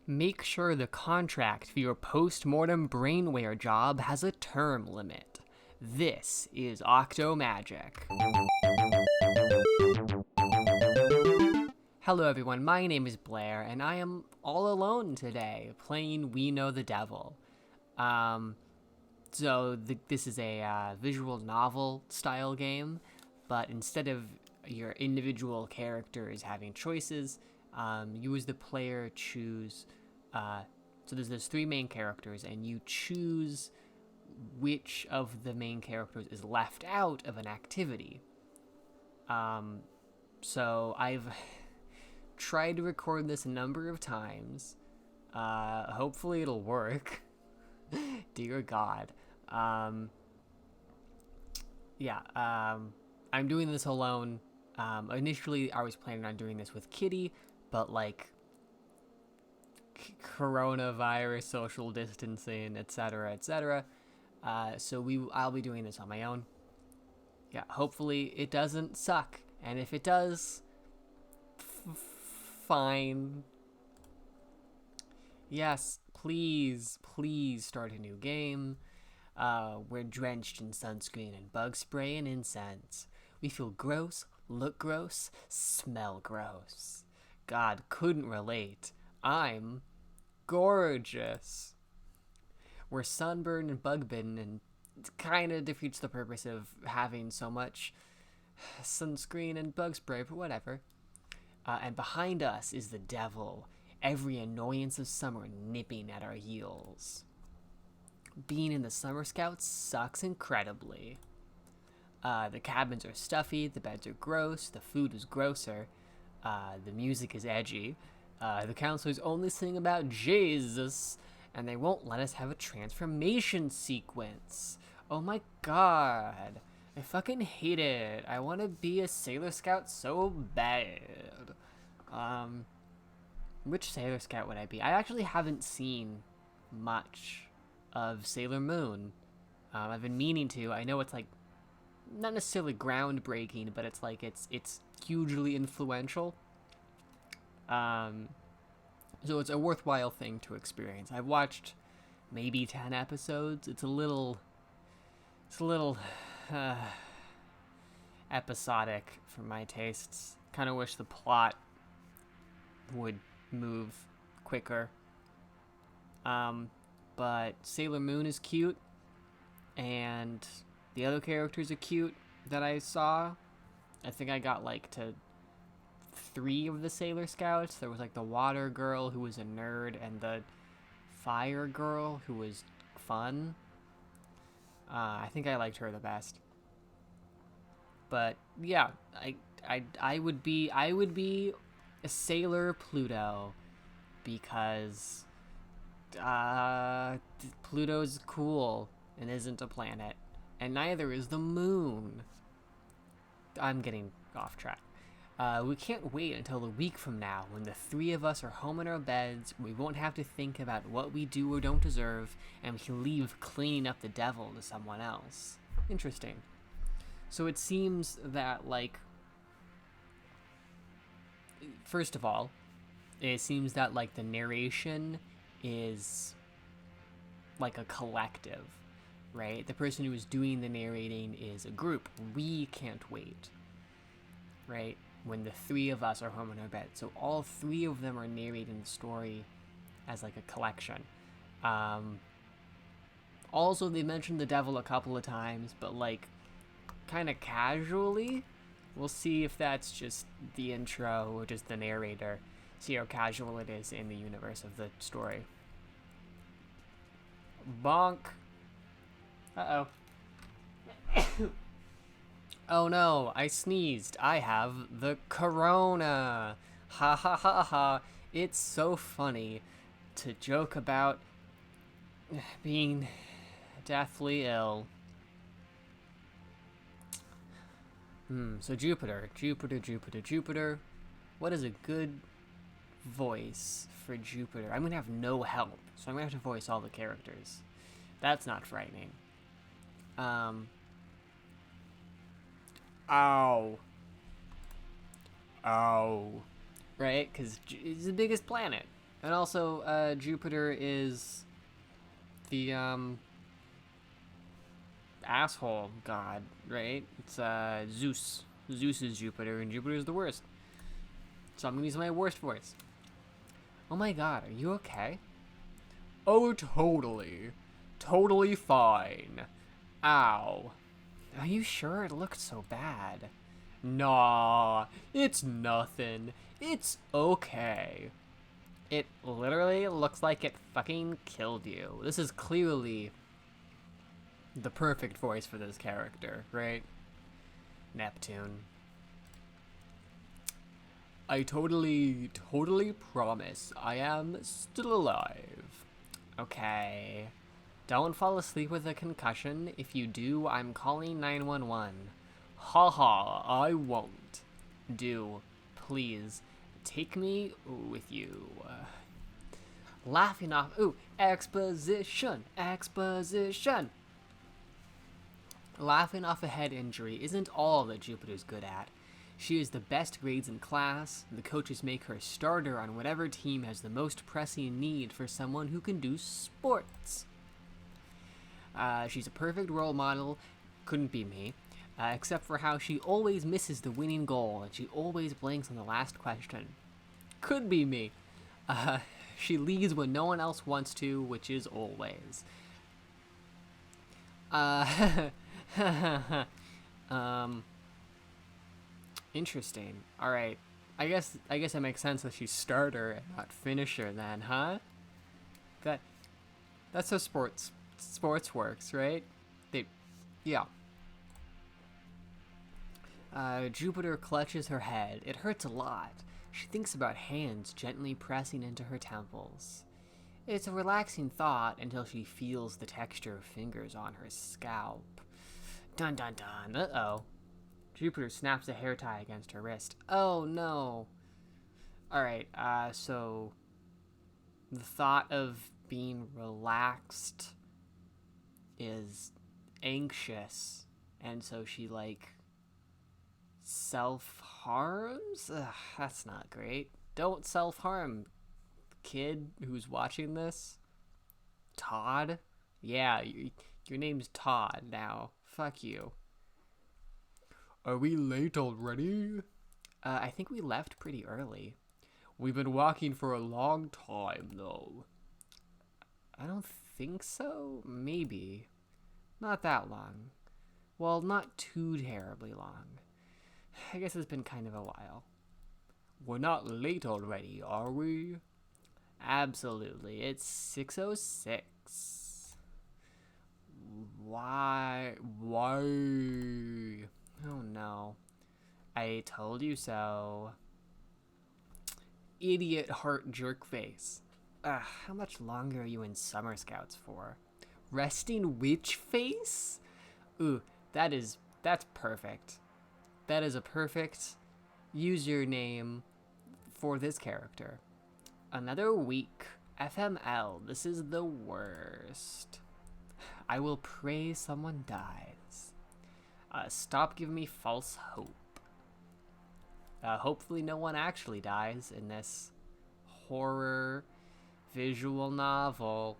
Make sure the contract for your post-mortem brainware job has a term limit. This is OCTOMAGIC. Hello everyone, my name is Blair, and I am all alone today, playing We Know the Devil. This is a visual novel style game, but instead of your individual characters having choices, you as the player choose. So there's three main characters, and you choose which of the main characters is left out of an activity. So I've tried to record this a number of times. Hopefully it'll work. Dear God. I'm doing this alone. Initially, I was planning on doing this with Kitty, but coronavirus, social distancing, etc., etc. I'll be doing this on my own. Yeah, hopefully it doesn't suck, and if it does, fine. Yes, please start a new game. We're drenched in sunscreen and bug spray and incense. We feel gross, look gross, smell gross. God, couldn't relate. I'm gorgeous. We're sunburned and bug bitten, and it kind of defeats the purpose of having so much sunscreen and bug spray, but whatever. And behind us is the devil, every annoyance of summer nipping at our heels. Being in the Summer Scouts sucks incredibly. The cabins are stuffy, the beds are gross, the food is grosser, the music is edgy, the counselors only sing about Jesus, and they won't let us have a transformation sequence. Oh my god. I fucking hate it. I want to be a Sailor Scout so bad. Which Sailor Scout would I be? I actually haven't seen much of Sailor Moon. I've been meaning to. I know it's not necessarily groundbreaking, but it's hugely influential. So it's a worthwhile thing to experience. I've watched maybe 10 episodes. It's a little episodic for my tastes. Kind of wish the plot would move quicker. But Sailor Moon is cute, and the other characters are cute that I saw. I think I got to 3 of the Sailor Scouts. There was the water girl who was a nerd, and the fire girl who was fun. I think I liked her the best. But yeah, I would be a Sailor Pluto, because Pluto's cool and isn't a planet, and neither is the moon. I'm getting off track. We can't wait until a week from now, when the 3 of us are home in our beds. We won't have to think about what we do or don't deserve, and we can leave cleaning up the devil to someone else. Interesting. So it seems that, first of all, it seems that, the narration is a collective, right? The person who is doing the narrating is a group. We can't wait, right? When the 3 of us are home in our bed. So all 3 of them are narrating the story as a collection. Also, they mentioned the devil a couple of times, but kind of casually. We'll see if that's just the intro or just the narrator. See how casual it is in the universe of the story. Bonk. Uh-oh. Oh no, I sneezed. I have the corona. Ha ha ha ha. It's so funny to joke about being deathly ill. So Jupiter. What is a good voice for Jupiter? I'm gonna have no help, so I'm gonna have to voice all the characters. That's not frightening. Ow. Right? Because it's the biggest planet. And also, Jupiter is the, asshole god, right? It's, Zeus. Zeus is Jupiter, and Jupiter is the worst. So I'm gonna use my worst voice. Oh my god, are you okay? Oh, totally. Totally fine. Ow. Are you sure it looked so bad? Nah, it's nothing. It's okay. It literally looks like it fucking killed you. This is clearly the perfect voice for this character, right? Neptune. I totally promise I am still alive. Okay. Don't fall asleep with a concussion. If you do, I'm calling 911. Haha, I won't. Do. Please. Take me with you. Laughing off. Ooh, exposition. Exposition. Laughing off a head injury isn't all that Jupiter's good at. She has the best grades in class. The coaches make her starter on whatever team has the most pressing need for someone who can do sports. She's a perfect role model. Couldn't be me. Except for how she always misses the winning goal and she always blanks on the last question. Could be me. She leads when no one else wants to, which is always. Interesting. Alright. I guess it makes sense that she's starter and not finisher then, huh? That's how sports works, right? Yeah. Jupiter clutches her head. It hurts a lot. She thinks about hands gently pressing into her temples. It's a relaxing thought until she feels the texture of fingers on her scalp. Dun dun dun. Uh-oh. Jupiter snaps a hair tie against her wrist. Oh no. Alright, so the thought of being relaxed is anxious, and so she, like, self-harms? Ugh, that's not great. Don't self-harm, kid who's watching this. Todd? Yeah, your name's Todd now. Fuck you. Are we late already? I think we left pretty early. We've been walking for a long time, though. I don't think so. Maybe. Not that long. Well, not too terribly long. I guess it's been kind of a while. We're not late already, are we? Absolutely. It's 6:06. Why? Oh no. I told you so. Idiot heart jerk face. How much longer are you in Summer Scouts for? Resting witch face? Ooh, that's perfect. That is a perfect username for this character. Another week. FML, this is the worst. I will pray someone dies. Stop giving me false hope. Hopefully no one actually dies in this horror visual novel.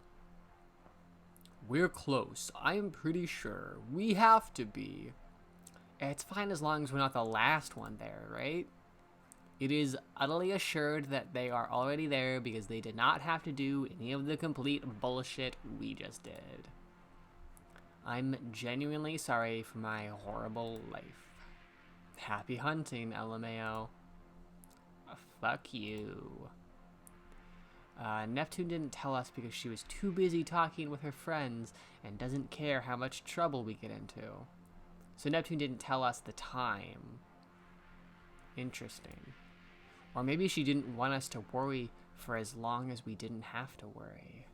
We're close. I am pretty sure. We have to be. It's fine as long as we're not the last one there, right? It is utterly assured that they are already there because they did not have to do any of the complete bullshit we just did. I'm genuinely sorry for my horrible life. Happy hunting, LMAO. Fuck you. Neptune didn't tell us because she was too busy talking with her friends and doesn't care how much trouble we get into. So Neptune didn't tell us the time. Interesting. Or maybe she didn't want us to worry for as long as we didn't have to worry.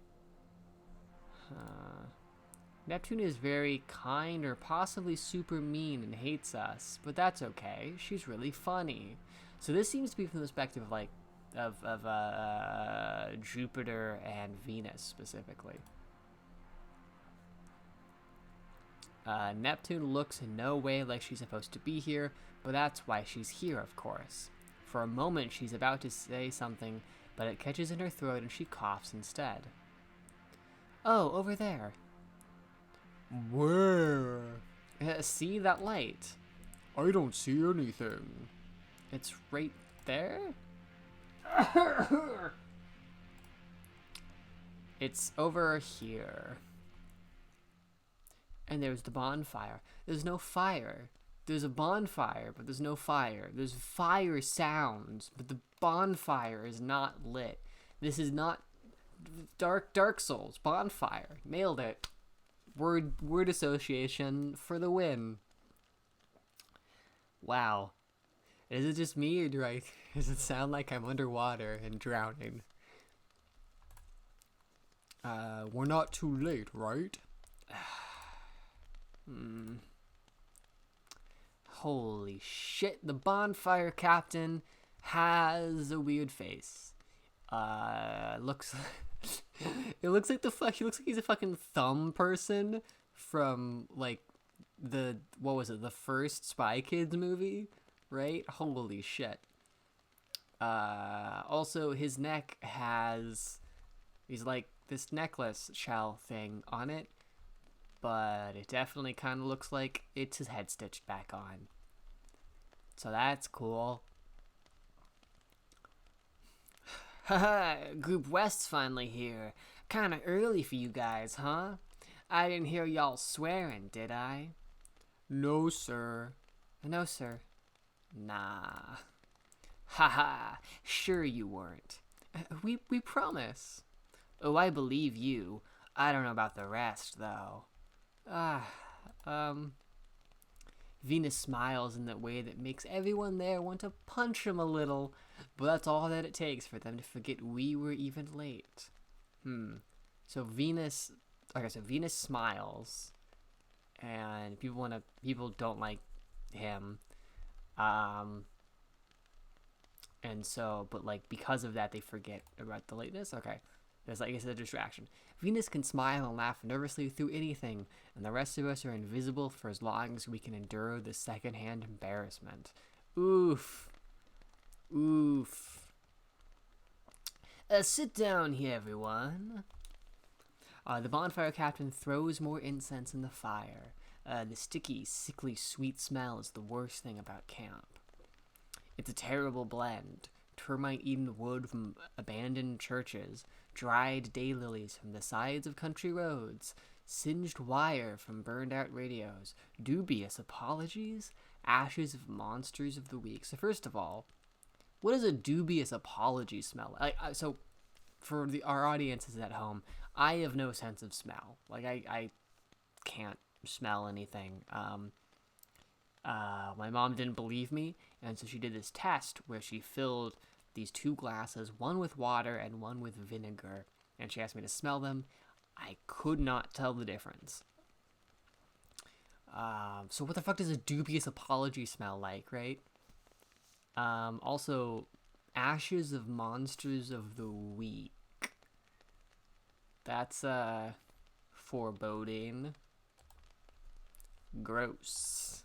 Neptune is very kind or possibly super mean and hates us, but that's okay. She's really funny. So this seems to be from the perspective of, like, of Jupiter and Venus specifically. Neptune looks in no way like she's supposed to be here, but that's why she's here, of course. For a moment, she's about to say something, but it catches in her throat and she coughs instead. Oh, over there. Where? See that light? I don't see anything. It's right there? It's over here. And there's the bonfire. There's no fire. There's a bonfire, but there's no fire. There's fire sounds, but the bonfire is not lit. This is not Dark Souls. Bonfire. Nailed it. Word association for the win. Wow. Is it just me, or does it sound like I'm underwater and drowning? We're not too late, right? Holy shit, the bonfire captain has a weird face. It looks like he's a fucking thumb person from like the first Spy Kids movie, right? Holy shit. Also his neck he's like this necklace shell thing on it, but it definitely kind of looks like it's his head stitched back on. So that's cool. Haha, Group West's finally here. Kinda early for you guys, huh? I didn't hear y'all swearing, did I? No, sir. No, sir. Nah. Haha, sure you weren't. We promise. Oh, I believe you. I don't know about the rest, though. Venus smiles in that way that makes everyone there want to punch him a little, but that's all that it takes for them to forget we were even late. So Venus smiles, and people don't like him, and so, but like because of that, they forget about the lateness. Okay. There's, I guess, a distraction. Venus can smile and laugh nervously through anything, and the rest of us are invisible for as long as we can endure the secondhand embarrassment. Oof. Sit down here, everyone. The bonfire captain throws more incense in the fire. The sticky, sickly, sweet smell is the worst thing about camp. It's a terrible blend. Termite-eaten wood from abandoned churches, dried daylilies from the sides of country roads, singed wire from burned-out radios, dubious apologies, ashes of monsters of the week. So first of all, what does a dubious apology smell like? So for our audiences at home, I have no sense of smell. Like, I can't smell anything. My mom didn't believe me, and so she did this test where she filled these two glasses, one with water and one with vinegar, and she asked me to smell them. I could not tell the difference. So what the fuck does a dubious apology smell like, right? Also, ashes of monsters of the week. That's, foreboding. Gross.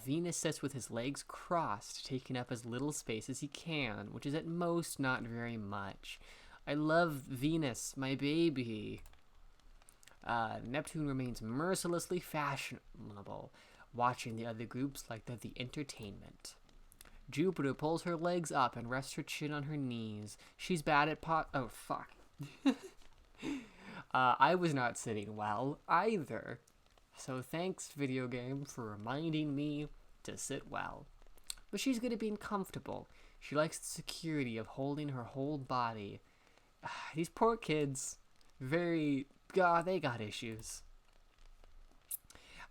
Venus sits with his legs crossed, taking up as little space as he can, which is at most not very much. I love Venus, my baby. Neptune remains mercilessly fashionable, watching the other groups like they're the entertainment. Jupiter pulls her legs up and rests her chin on her knees. She's bad at oh, fuck. I was not sitting well, either. So thanks, video game, for reminding me to sit well. But she's good at being comfortable. She likes the security of holding her whole body. These poor kids, they got issues.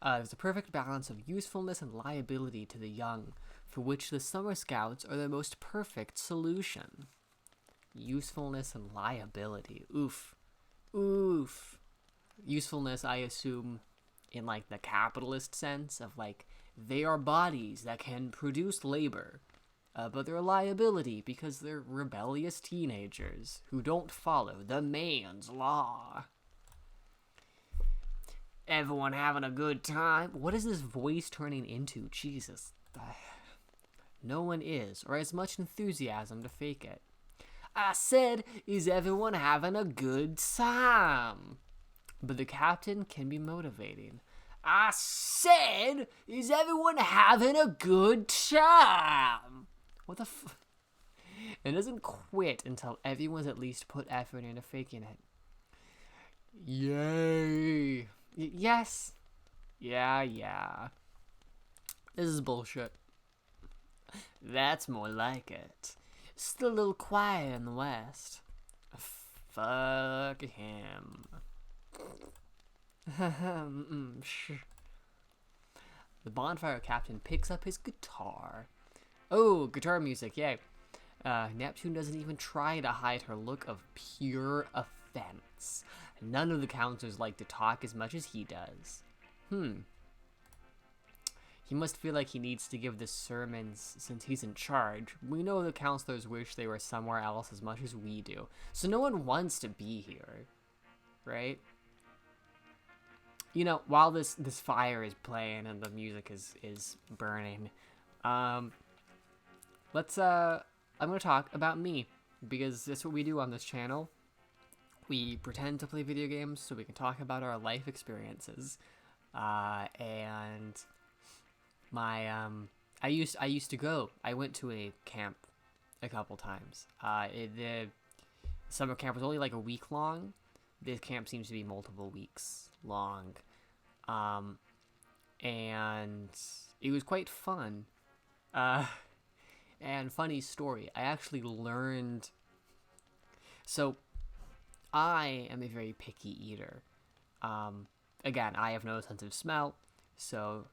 There's a perfect balance of usefulness and liability to the young, for which the Summer Scouts are the most perfect solution. Usefulness and liability. Oof. Usefulness, I assume, in like the capitalist sense of like they are bodies that can produce labor, but they're a liability because they're rebellious teenagers who don't follow the man's law. Everyone having a good time? What is this voice turning into? Jesus. No one is, or has much enthusiasm to fake it. I said, is everyone having a good time? But the captain can be motivating. I said, is everyone having a good time? What the f... It doesn't quit until everyone's at least put effort into faking it. Yay. Yes. Yeah. This is bullshit. That's more like it. Still a little quiet in the West. Fuck him. The Bonfire captain picks up his guitar. Oh, guitar music, yay. Neptune doesn't even try to hide her look of pure offense. None of the counselors like to talk as much as he does. He must feel like he needs to give the sermons since he's in charge. We know the counselors wish they were somewhere else as much as we do. So no one wants to be here, right? You know, while this fire is playing and the music is burning, I'm gonna talk about me, because that's what we do on this channel. We pretend to play video games so we can talk about our life experiences. And my I used to go. I went to a camp a couple times. The summer camp was only like a week long. This camp seems to be multiple weeks long. And it was quite fun. And funny story, I actually learned... So, I am a very picky eater. Again, I have no sense of smell, so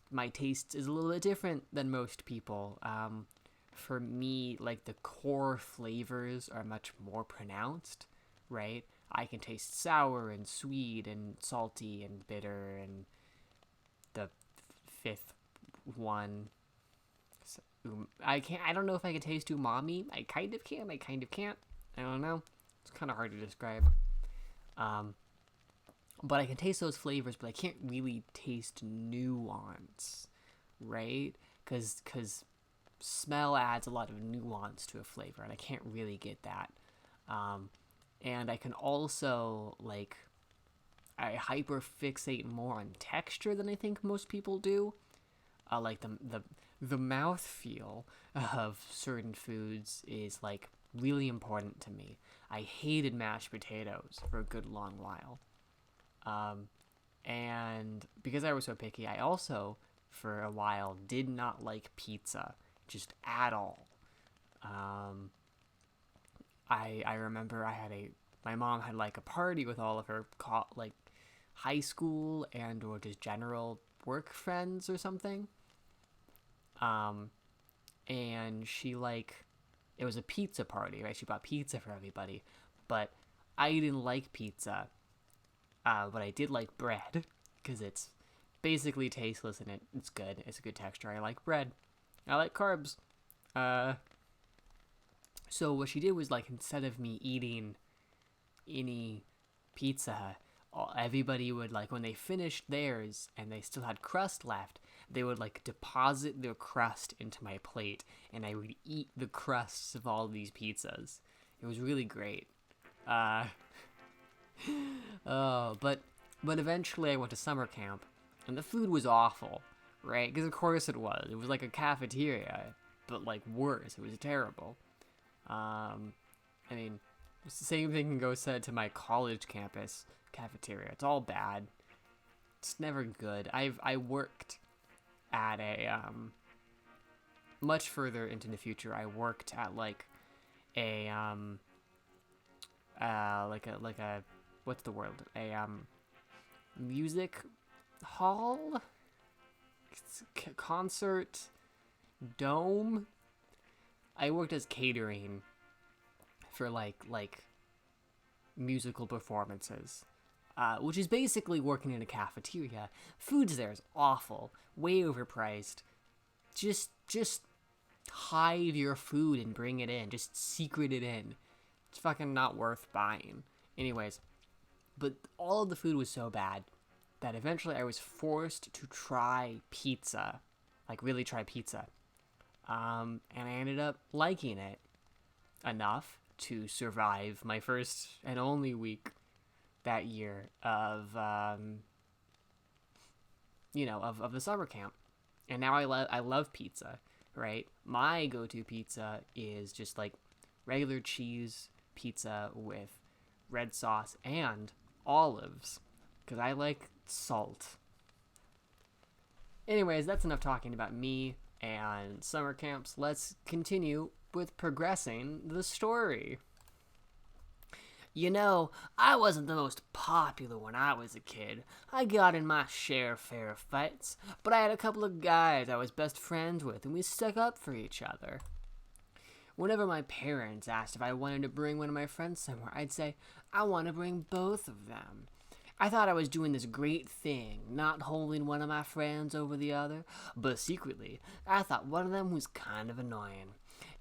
my taste is a little bit different than most people. For me, like, the core flavors are much more pronounced, right? I can taste sour and sweet and salty and bitter, and the fifth one... I don't know if I can taste umami. I kind of can, I kind of can't. I don't know. It's kind of hard to describe. But I can taste those flavors, but I can't really taste nuance, right? Because smell adds a lot of nuance to a flavor, and I can't really get that. And I can also, like, I hyperfixate more on texture than I think most people do. Like, the mouthfeel of certain foods is, like, really important to me. I hated mashed potatoes for a good long while. And because I was so picky, I also, for a while, did not like pizza, just at all. I remember my mom had, like, a party with all of her, like, high school and or just general work friends or something. And she, like, it was a pizza party, right? She bought pizza for everybody, but I didn't like pizza. But I did like bread, because it's basically tasteless and it's good. It's a good texture. I like bread. I like carbs. So what she did was, like, instead of me eating any pizza, everybody would, like, when they finished theirs and they still had crust left, they would, like, deposit their crust into my plate, and I would eat the crusts of all these pizzas. It was really great. But eventually I went to summer camp, and the food was awful, right? Because of course it was. It was like a cafeteria, but, like, worse. It was terrible. I mean, it's the same thing can go said to my college campus cafeteria. It's all bad. It's never good. I worked at a much further into the future. I worked at, like, a what's the word? A music hall, concert dome. I worked as catering for like musical performances, which is basically working in a cafeteria. Food's there is awful, way overpriced. Just hide your food and bring it in. Just secret it in. It's fucking not worth buying. Anyways, but all of the food was so bad that eventually I was forced to try pizza, like really try pizza. And I ended up liking it enough to survive my first and only week that year of, of the summer camp. And now I love pizza, right? My go-to pizza is just like regular cheese pizza with red sauce and olives, because I like salt. Anyways, that's enough talking about me and summer camps. Let's continue with progressing the story. You know, I wasn't the most popular when I was a kid. I got in my share of fair fights, but I had a couple of guys I was best friends with, and we stuck up for each other. Whenever my parents asked if I wanted to bring one of my friends somewhere, I'd say, I want to bring both of them. I thought I was doing this great thing, not holding one of my friends over the other, but secretly, I thought one of them was kind of annoying.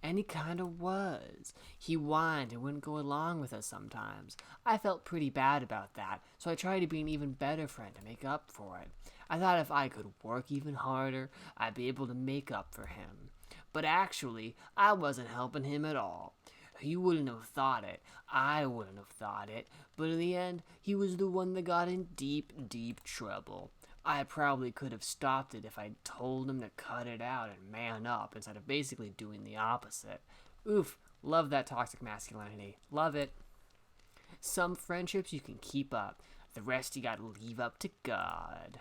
And he kind of was. He whined and wouldn't go along with us sometimes. I felt pretty bad about that, so I tried to be an even better friend to make up for it. I thought if I could work even harder, I'd be able to make up for him. But actually, I wasn't helping him at all. He wouldn't have thought it. I wouldn't have thought it. But in the end, he was the one that got in deep, deep trouble. I probably could have stopped it if I'd told him to cut it out and man up instead of basically doing the opposite. Oof, love that toxic masculinity. Love it. Some friendships you can keep up. The rest you gotta leave up to God.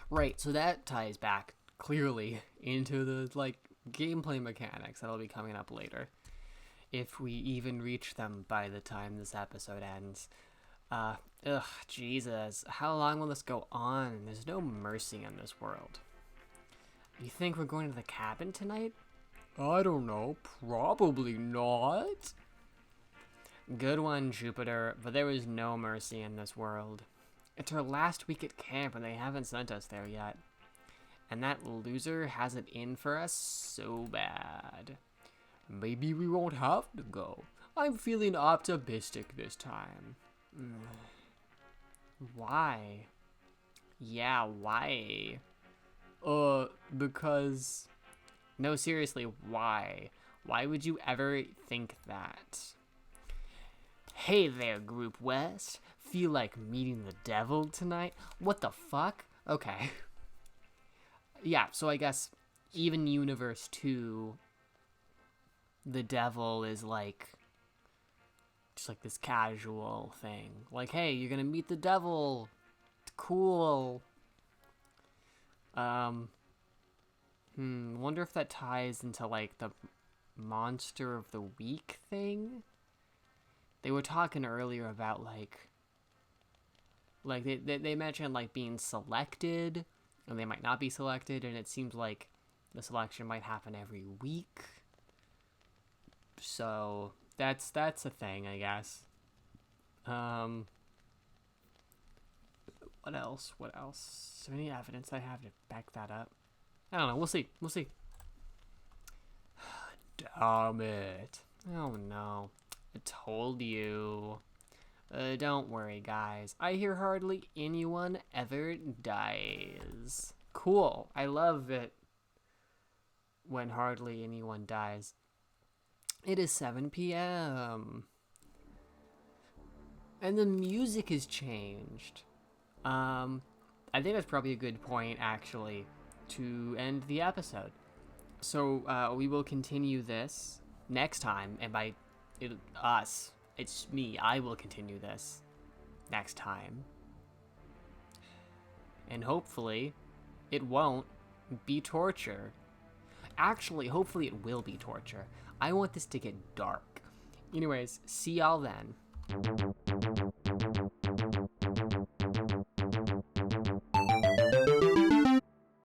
Right, so that ties back clearly into the, gameplay mechanics that'll be coming up later. If we even reach them by the time this episode ends. Jesus. How long will this go on? There's no mercy in this world. You think we're going to the cabin tonight? I don't know. Probably not. Good one, Jupiter, but there is no mercy in this world. It's our last week at camp and they haven't sent us there yet. And that loser has it in for us so bad. Maybe we won't have to go. I'm feeling optimistic this time. Why? Yeah, why? Because... No, seriously, why? Why would you ever think that? Hey there, Group West. Feel like meeting the devil tonight? What the fuck? Okay. Yeah, so I guess even Universe 2, the devil is just this casual thing. Like, hey, you're gonna meet the devil. It's cool. Wonder if that ties into the monster of the week thing. They were talking earlier about they mentioned being selected, and they might not be selected, and it seems like the selection might happen every week. So that's a thing, I guess. What else? Is there any evidence I have to back that up? I don't know. We'll see. Damn it. Oh no. I told you. Don't worry, guys. I hear hardly anyone ever dies. Cool. I love it when hardly anyone dies. It is 7 p.m. And the music has changed. I think that's probably a good point, actually, to end the episode. So, we will continue this next time, and by us, it's me. I will continue this next time. And hopefully, it won't be torture. Actually, hopefully it will be torture. I want this to get dark. Anyways, see y'all then.